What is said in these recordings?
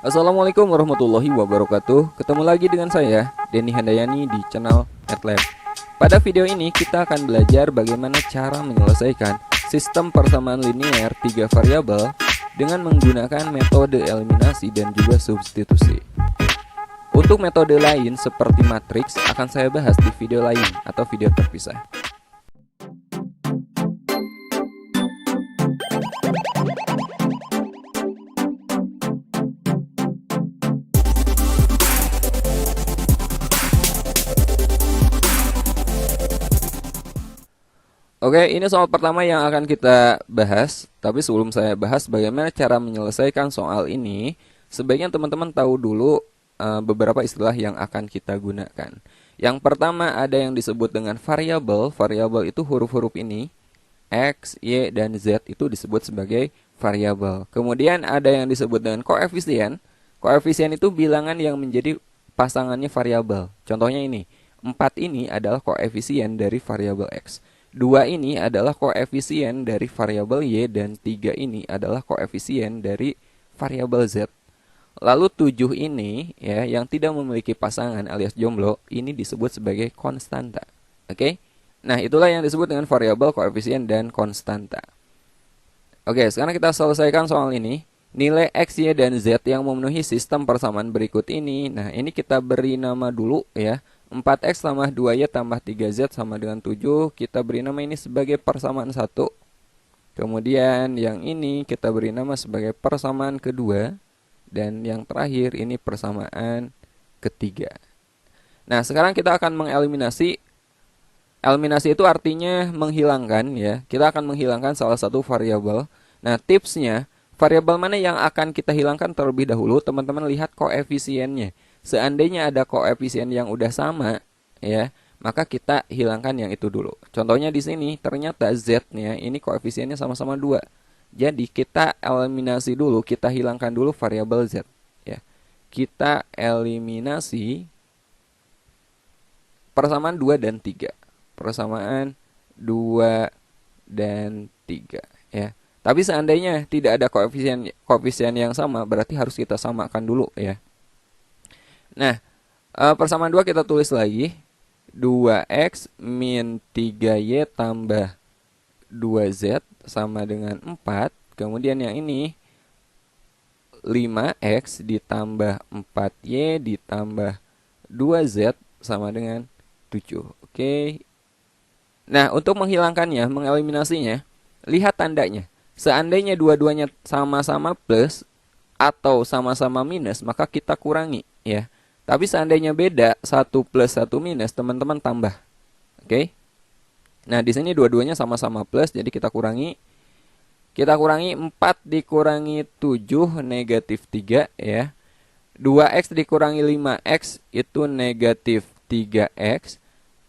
Assalamualaikum warahmatullahi wabarakatuh. Ketemu lagi dengan saya, Denny Handayani di channel MATLAB. Pada video ini kita akan belajar bagaimana cara menyelesaikan sistem persamaan linear 3 variabel dengan menggunakan metode eliminasi dan juga substitusi. Untuk metode lain seperti matriks akan saya bahas di video lain atau video terpisah. Oke, ini soal pertama yang akan kita bahas. Tapi sebelum saya bahas bagaimana cara menyelesaikan soal ini, sebaiknya teman-teman tahu dulu beberapa istilah yang akan kita gunakan. Yang pertama ada yang disebut dengan variabel. Variabel itu huruf-huruf ini, X, Y, dan Z itu disebut sebagai variabel. Kemudian ada yang disebut dengan koefisien. Koefisien itu bilangan yang menjadi pasangannya variabel. Contohnya ini, 4 ini adalah koefisien dari variabel X. 2 ini adalah koefisien dari variabel Y dan 3 ini adalah koefisien dari variabel Z. Lalu 7 ini ya yang tidak memiliki pasangan alias jomblo ini disebut sebagai konstanta. Oke? Nah, itulah yang disebut dengan variabel, koefisien dan konstanta. Oke, sekarang kita selesaikan soal ini. Nilai X, Y, dan Z yang memenuhi sistem persamaan berikut ini. Nah, ini kita beri nama dulu ya. 4X tambah 2Y tambah 3Z sama dengan 7. Kita beri nama ini sebagai persamaan 1. Kemudian yang ini kita beri nama sebagai persamaan kedua. Dan yang terakhir ini persamaan ketiga. Nah, sekarang kita akan mengeliminasi. Eliminasi itu artinya menghilangkan ya. Kita akan menghilangkan salah satu variabel. Nah, tipsnya, variabel mana yang akan kita hilangkan terlebih dahulu? Teman-teman lihat koefisiennya. Seandainya ada koefisien yang udah sama, ya, maka kita hilangkan yang itu dulu. Contohnya di sini ternyata Z-nya ini koefisiennya sama-sama 2. Jadi kita eliminasi dulu, kita hilangkan dulu variabel Z, ya. Kita eliminasi persamaan 2 dan 3. Persamaan 2 dan 3, ya. Tapi seandainya tidak ada koefisien yang sama, berarti harus kita samakan dulu, ya. Nah, persamaan 2 kita tulis lagi. 2X min 3Y tambah 2Z sama dengan 4. Kemudian yang ini 5X ditambah 4Y ditambah 2Z sama dengan 7. Oke. Nah, untuk menghilangkannya, mengeliminasinya, lihat tandanya. Seandainya dua-duanya sama-sama plus atau sama-sama minus, maka kita kurangi, ya. Tapi seandainya beda, 1 plus 1 minus, teman-teman tambah. Oke. Nah, di sini dua-duanya sama-sama plus, jadi kita kurangi. Kita kurangi 4 dikurangi 7, negatif 3, ya. 2X dikurangi 5X, itu negatif 3X.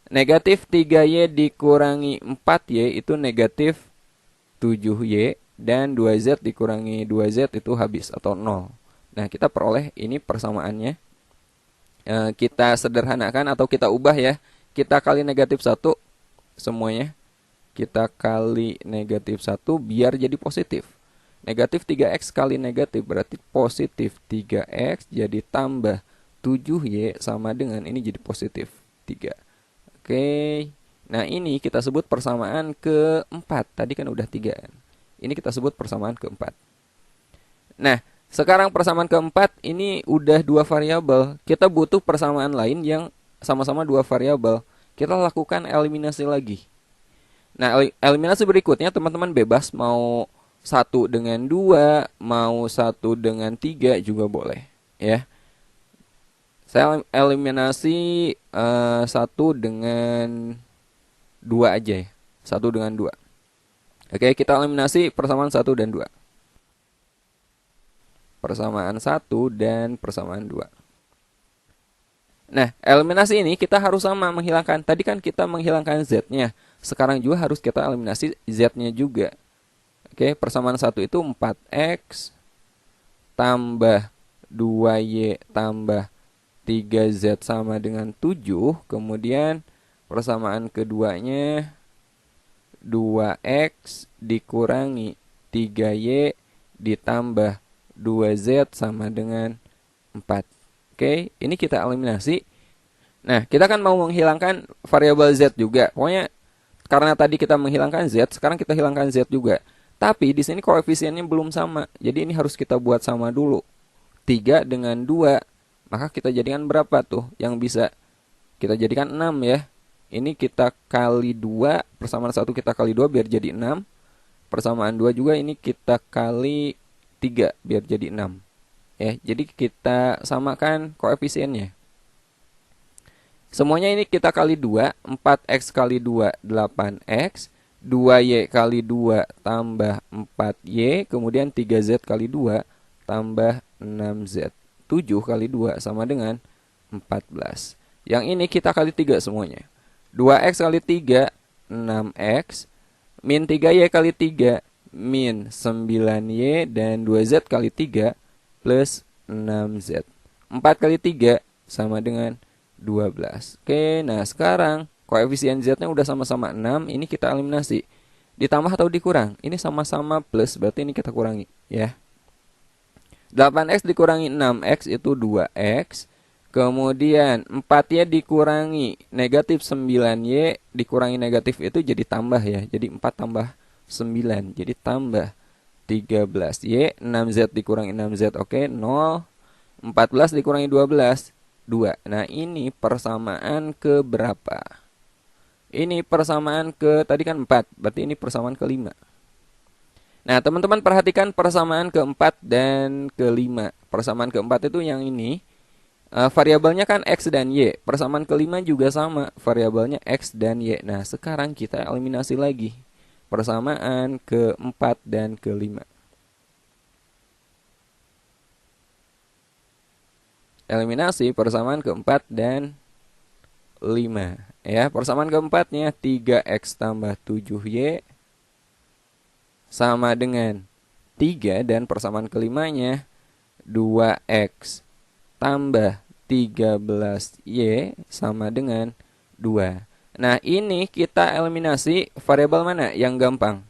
Negatif 3Y dikurangi 4Y, itu negatif 7Y. Dan 2Z dikurangi 2Z, itu habis atau 0. Nah, kita peroleh ini persamaannya. Kita sederhanakan atau kita ubah ya. Kita kali negatif 1 semuanya. Kita kali negatif 1 biar jadi positif. Negatif 3X kali negatif berarti positif 3X jadi tambah 7Y sama dengan ini jadi positif 3. Oke. Nah, ini kita sebut persamaan keempat. Tadi kan udah 3 kan. Ini kita sebut persamaan keempat. Nah, sekarang persamaan keempat ini udah 2 variabel. Kita butuh persamaan lain yang sama-sama 2 variabel. Kita lakukan eliminasi lagi. Nah, eliminasi berikutnya teman-teman bebas mau 1 dengan 2, mau 1 dengan 3 juga boleh, ya. Saya eliminasi 1 dengan 2 aja ya. 1 dengan 2. Oke, kita eliminasi persamaan 1 dan 2. Persamaan 1 dan persamaan 2. Nah, eliminasi ini kita harus sama menghilangkan. Tadi kan kita menghilangkan Z-nya. Sekarang juga harus kita eliminasi Z-nya juga. Oke, persamaan 1 itu 4X tambah 2Y tambah 3Z sama dengan 7. Kemudian persamaan keduanya 2X dikurangi 3Y ditambah 2Z sama dengan 4. Oke, ini kita eliminasi. Nah, kita kan mau menghilangkan variabel Z juga. Pokoknya karena tadi kita menghilangkan Z, sekarang kita hilangkan Z juga. Tapi di sini koefisiennya belum sama. Jadi ini harus kita buat sama dulu. 3 dengan 2. Maka kita jadikan berapa tuh yang bisa? Kita jadikan 6 ya. Ini kita kali 2, persamaan 1 kita kali 2 biar jadi 6. Persamaan 2 juga ini kita kali 3 biar jadi 6. Ya, jadi kita samakan koefisiennya. Semuanya ini kita kali 2, 4x kali 2, 8x, 2y kali 2 tambah 4y, kemudian 3z kali 2 tambah 6z. 7 kali 2 sama dengan 14. Yang ini kita kali 3 semuanya. 2x kali 3, 6x, min 3y kali 3, min 9y, dan 2z kali 3 plus 6z. 4 kali 3 sama dengan 12. Oke, nah sekarang koefisien Z-nya udah sama-sama 6, ini kita eliminasi. Ditambah atau dikurang? Ini sama-sama plus, berarti ini kita kurangi ya. 8x dikurangi 6x itu 2x. Kemudian 4y dikurangi negatif 9y dikurangi negatif itu jadi tambah ya. Jadi 4 tambah 9, jadi tambah 13y. 6z dikurangi 6z, oke, 0. 14 dikurangi 12, 2. Nah, ini persamaan ke berapa? Ini persamaan ke, tadi kan 4, berarti ini persamaan ke 5. Nah, teman-teman perhatikan persamaan ke 4 dan ke 5. Persamaan ke 4 itu yang ini. Variabelnya kan X dan Y. Persamaan ke 5 juga sama, variabelnya X dan Y. Nah, sekarang kita eliminasi lagi. Persamaan ke 4 dan ke 5. Eliminasi persamaan keempat dan 5 ya. Persamaan keempatnya 3x tambah 7y sama dengan 3, dan persamaan kelimanya 2x tambah 13y sama dengan 2. Nah, ini kita eliminasi variabel mana yang gampang?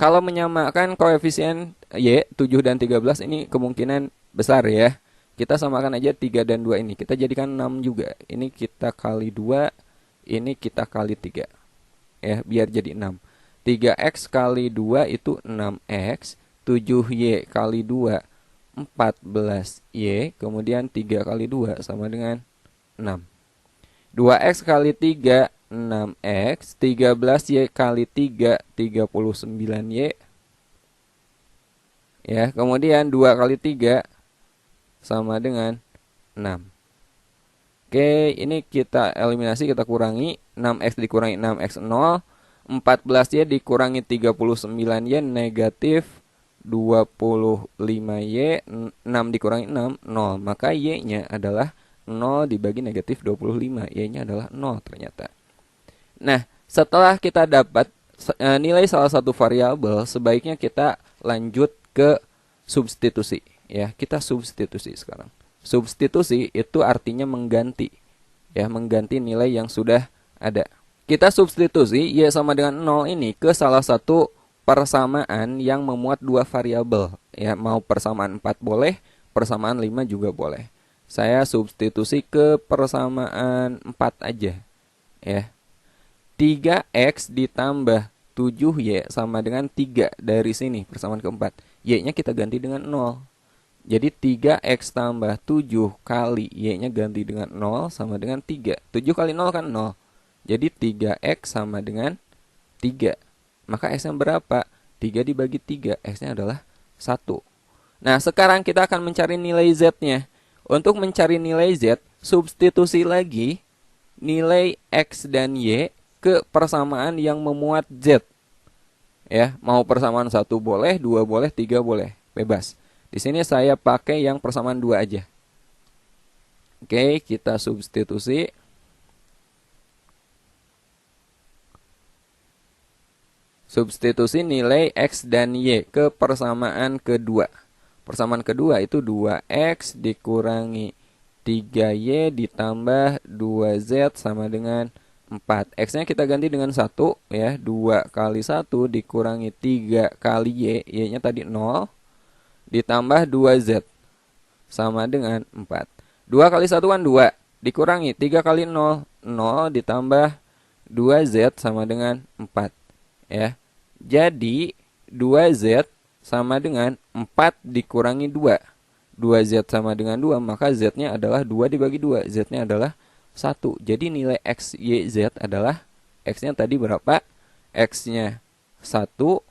Kalau menyamakan koefisien y 7 dan 13 ini kemungkinan besar ya. Kita samakan aja 3 dan 2 ini. Kita jadikan 6 juga. Ini kita kali 2. Ini kita kali 3. Ya, biar jadi 6. 3x kali 2 itu 6x. 7y kali 2, 14y. Kemudian 3 kali 2 sama dengan 6. 2x kali 3, 6x. 13y kali 3, 39y. Ya, kemudian 2 kali 3 sama dengan 6. Oke, ini kita eliminasi, kita kurangi. 6x dikurangi 6x 0. 14y dikurangi 39y negatif 25y. 6 dikurangi 6, 0. Maka y-nya adalah 0 dibagi negatif 25. Y-nya adalah 0 ternyata. Nah, setelah kita dapat nilai salah satu variabel, sebaiknya kita lanjut ke substitusi. Ya, kita substitusi sekarang. Substitusi itu artinya mengganti. Ya, mengganti nilai yang sudah ada. Kita substitusi y sama dengan 0 ini ke salah satu persamaan yang memuat dua variabel. Ya, mau persamaan 4 boleh, persamaan 5 juga boleh. Saya substitusi ke persamaan 4 aja. Ya. 3x ditambah 7y sama dengan 3 dari sini, persamaan keempat. Y-nya kita ganti dengan 0. Jadi 3x tambah 7 kali y-nya ganti dengan 0 sama dengan 3. 7 kali 0 kan 0. Jadi 3x sama dengan 3. Maka x-nya berapa? 3 dibagi 3. X-nya adalah 1. Nah, sekarang kita akan mencari nilai z-nya. Untuk mencari nilai z, substitusi lagi nilai x dan y ke persamaan yang memuat z. Ya, mau persamaan 1 boleh, 2 boleh, 3 boleh. Bebas. Di sini saya pakai yang persamaan 2 aja. Oke, kita substitusi. Substitusi nilai x dan y ke persamaan kedua. Persamaan kedua itu 2x dikurangi 3y ditambah 2z sama dengan 4. X-nya kita ganti dengan 1 ya. 2 kali 1 dikurangi 3 kali y. Y-nya tadi 0. Ditambah 2z. sama dengan 4. 2 kali 1 kan 2. Dikurangi 3 kali 0. 0 ditambah 2Z sama dengan 4. Ya. Jadi 2Z sama dengan 4 dikurangi 2. 2Z sama dengan 2, maka Z-nya adalah 2 dibagi 2. Z-nya adalah 1. Jadi nilai X, Y, Z adalah X-nya tadi berapa? X-nya 1,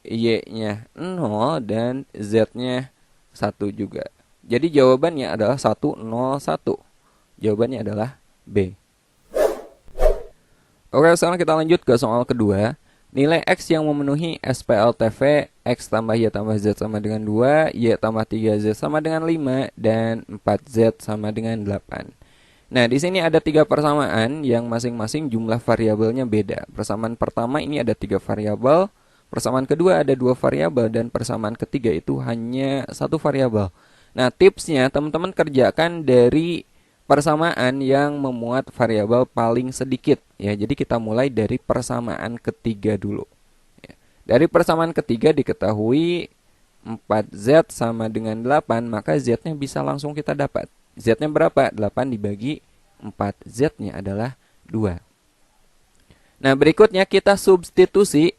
Y-nya 0, dan Z-nya 1 juga. Jadi jawabannya adalah 101. Jawabannya adalah B. Oke, sekarang kita lanjut ke soal kedua. Nilai X yang memenuhi SPLTV X tambah Y tambah Z sama dengan 2, Y tambah 3Z sama dengan 5, dan 4Z sama dengan 8. Nah, di sini ada 3 persamaan yang masing-masing jumlah variabelnya beda. Persamaan pertama ini ada 3 variabel, persamaan kedua ada 2 variabel, dan persamaan ketiga itu hanya 1 variabel. Nah, tipsnya teman-teman kerjakan dari persamaan yang memuat variabel paling sedikit. Ya, jadi kita mulai dari persamaan ketiga dulu. Ya. Dari persamaan ketiga diketahui 4Z sama dengan 8, maka Z-nya bisa langsung kita dapat. Z-nya berapa? 8 dibagi 4. Z-nya adalah 2. Nah, berikutnya kita substitusi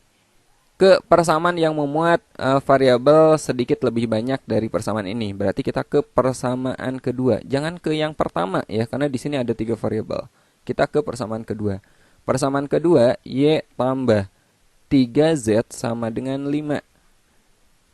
ke persamaan yang memuat variabel sedikit lebih banyak dari persamaan ini. Berarti kita ke persamaan kedua. Jangan ke yang pertama ya, karena di sini ada 3 variabel. Kita ke persamaan kedua. Persamaan kedua, Y tambah 3Z sama dengan 5.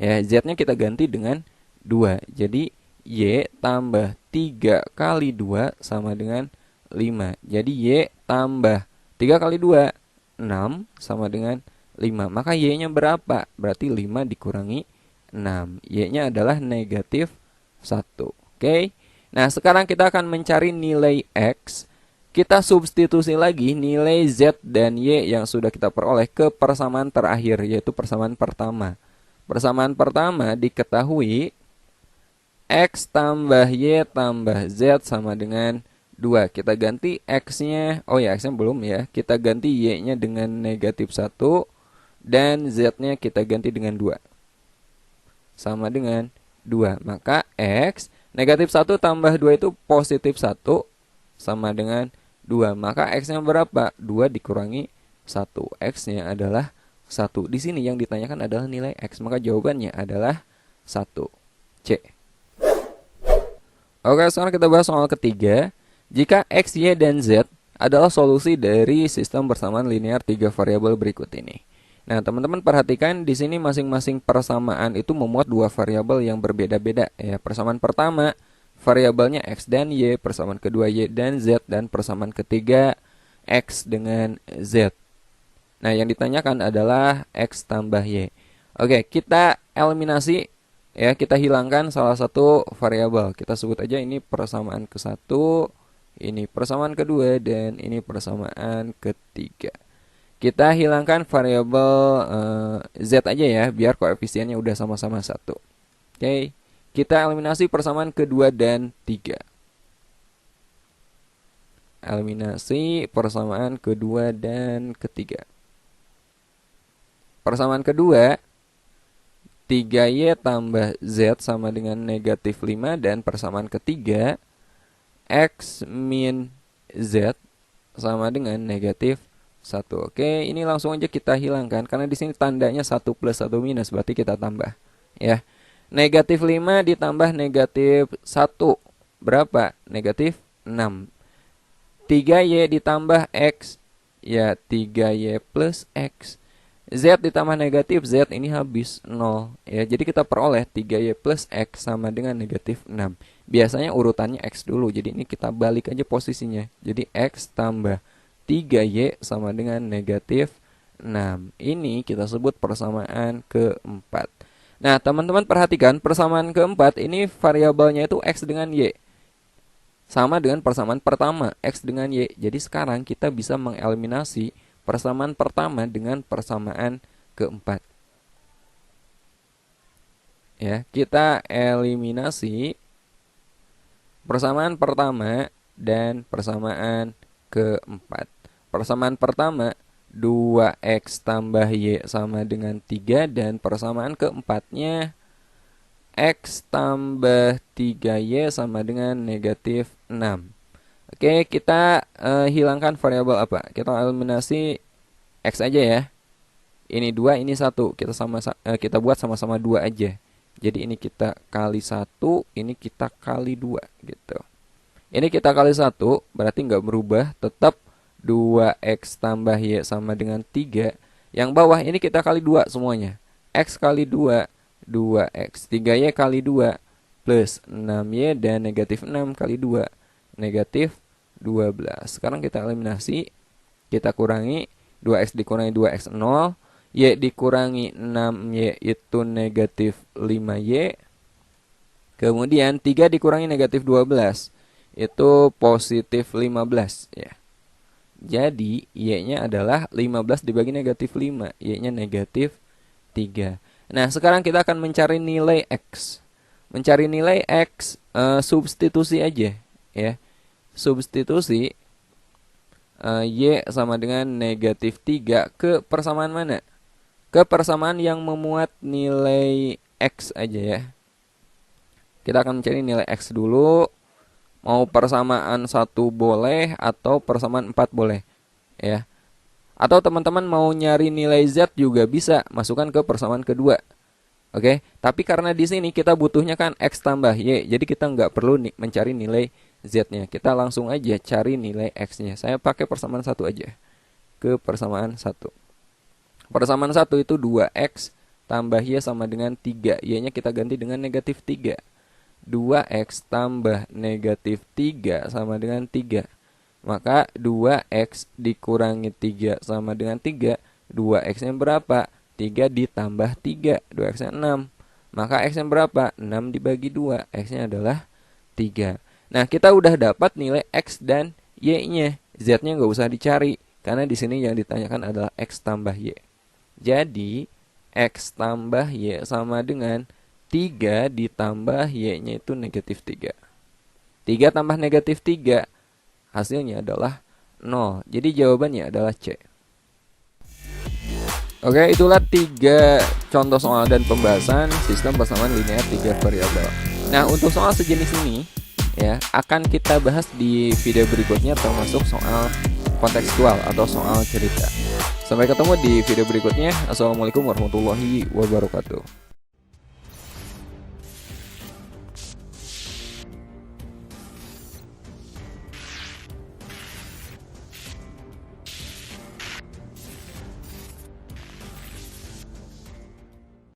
Ya, Z-nya kita ganti dengan 2. Jadi Y tambah 3 kali 2 sama dengan 5. Jadi Y tambah 3 kali 2, 6 sama dengan 5. Maka Y-nya berapa? Berarti 5 dikurangi 6. Y-nya adalah negatif 1. Oke. Nah, sekarang kita akan mencari nilai X. Kita substitusi lagi nilai Z dan Y yang sudah kita peroleh ke persamaan terakhir, yaitu persamaan pertama. Persamaan pertama diketahui X tambah Y tambah Z sama dengan 2. Kita ganti X-nya, oh ya X-nya belum ya. Kita ganti Y-nya dengan negatif 1. Dan Z-nya kita ganti dengan 2. Sama dengan 2. Maka X negatif 1 tambah 2 itu positif 1 sama dengan 2. Maka X-nya berapa? 2 dikurangi 1. X-nya adalah 1. Di sini yang ditanyakan adalah nilai X. Maka jawabannya adalah 1. C. Oke, sekarang kita bahas soal ketiga. Jika X, Y, dan Z adalah solusi dari sistem persamaan linear 3 variabel berikut ini. Nah, teman-teman perhatikan di sini masing-masing persamaan itu memuat 2 variabel yang berbeda-beda. Ya, persamaan pertama variabelnya X dan Y, persamaan kedua Y dan Z, dan persamaan ketiga X dengan Z. Nah, yang ditanyakan adalah X tambah Y. Oke, kita eliminasi. Ya, kita hilangkan salah satu variabel. Kita sebut aja ini persamaan ke-1, ini persamaan kedua, dan ini persamaan ketiga. Kita hilangkan variabel Z aja ya, biar koefisiennya udah sama-sama 1. Oke, kita eliminasi persamaan kedua dan 3. Eliminasi persamaan kedua dan ketiga. Persamaan kedua, 3Y tambah Z sama dengan negatif 5. Dan persamaan ketiga, X min Z sama dengan negatif 1. Oke, ini langsung aja kita hilangkan. Karena di sini tandanya 1 plus 1 minus, berarti kita tambah. Ya, negatif 5 ditambah negatif 1. Berapa? Negatif 6. 3Y ditambah X. Ya, 3Y plus X. Z ditambah negatif Z, ini habis 0. Ya, jadi kita peroleh 3Y plus X sama dengan negatif 6. Biasanya urutannya X dulu, jadi ini kita balik aja posisinya. Jadi X tambah 3Y sama dengan negatif 6. Ini kita sebut persamaan keempat. Nah, teman-teman perhatikan persamaan keempat ini variabelnya itu X dengan Y. Sama dengan persamaan pertama, X dengan Y. Jadi sekarang kita bisa mengeliminasi persamaan pertama dengan persamaan keempat. Ya, kita eliminasi persamaan pertama dan persamaan keempat. Persamaan pertama 2X tambah Y sama dengan 3. Dan persamaan keempatnya X tambah 3Y sama dengan negatif 6. Oke, kita hilangkan variabel apa? Kita eliminasi X aja ya. Ini 2, ini 1. Kita buat sama-sama 2 aja. Jadi ini kita kali 1, ini kita kali 2 gitu. Ini kita kali 1, berarti nggak berubah, tetap 2X tambah Y sama dengan 3. Yang bawah ini kita kali 2 semuanya. X kali 2, 2X. 3Y kali 2, plus 6Y dan negatif 6 kali 2, negatif 12. Sekarang kita eliminasi, kita kurangi, 2X dikurangi 2X 0, Y dikurangi 6Y itu negatif 5Y. Kemudian 3 dikurangi negatif 12 itu positif 15 ya. Jadi Y-nya adalah 15 dibagi negatif 5, Y-nya negatif 3. Nah, sekarang kita akan mencari nilai X. Mencari nilai X, substitusi aja ya. Substitusi Y sama dengan negatif 3 ke persamaan mana? Ke persamaan yang memuat nilai X aja ya. Kita akan mencari nilai X dulu. Mau persamaan 1 boleh atau persamaan 4 boleh ya. Atau teman-teman mau nyari nilai Z juga bisa, masukkan ke persamaan kedua. Oke, tapi karena di sini kita butuhnya kan X tambah Y, jadi kita nggak perlu mencari nilai Z-nya. Kita langsung aja cari nilai X-nya. Saya pakai persamaan 1 aja. Ke persamaan 1. Persamaan 1 itu 2X tambah Y sama dengan 3. Y-nya kita ganti dengan negatif 3. 2X tambah negatif 3 sama dengan 3. Maka 2X dikurangi 3 sama dengan 3. 2X-nya berapa? 3 ditambah 3. 2X-nya 6. Maka X-nya berapa? 6 dibagi 2. X-nya adalah 3. Nah, kita udah dapat nilai X dan Y-nya. Z-nya nggak usah dicari. Karena di sini yang ditanyakan adalah X tambah Y. Jadi, X tambah Y sama dengan 3 ditambah Y-nya itu negatif 3. 3 tambah negatif 3, hasilnya adalah 0. Jadi jawabannya adalah C. Oke, itulah 3 contoh soal dan pembahasan sistem persamaan linear 3 variabel. Nah, untuk soal sejenis ini ya akan kita bahas di video berikutnya, termasuk soal kontekstual atau soal cerita. Sampai ketemu di video berikutnya. Assalamualaikum warahmatullahi wabarakatuh.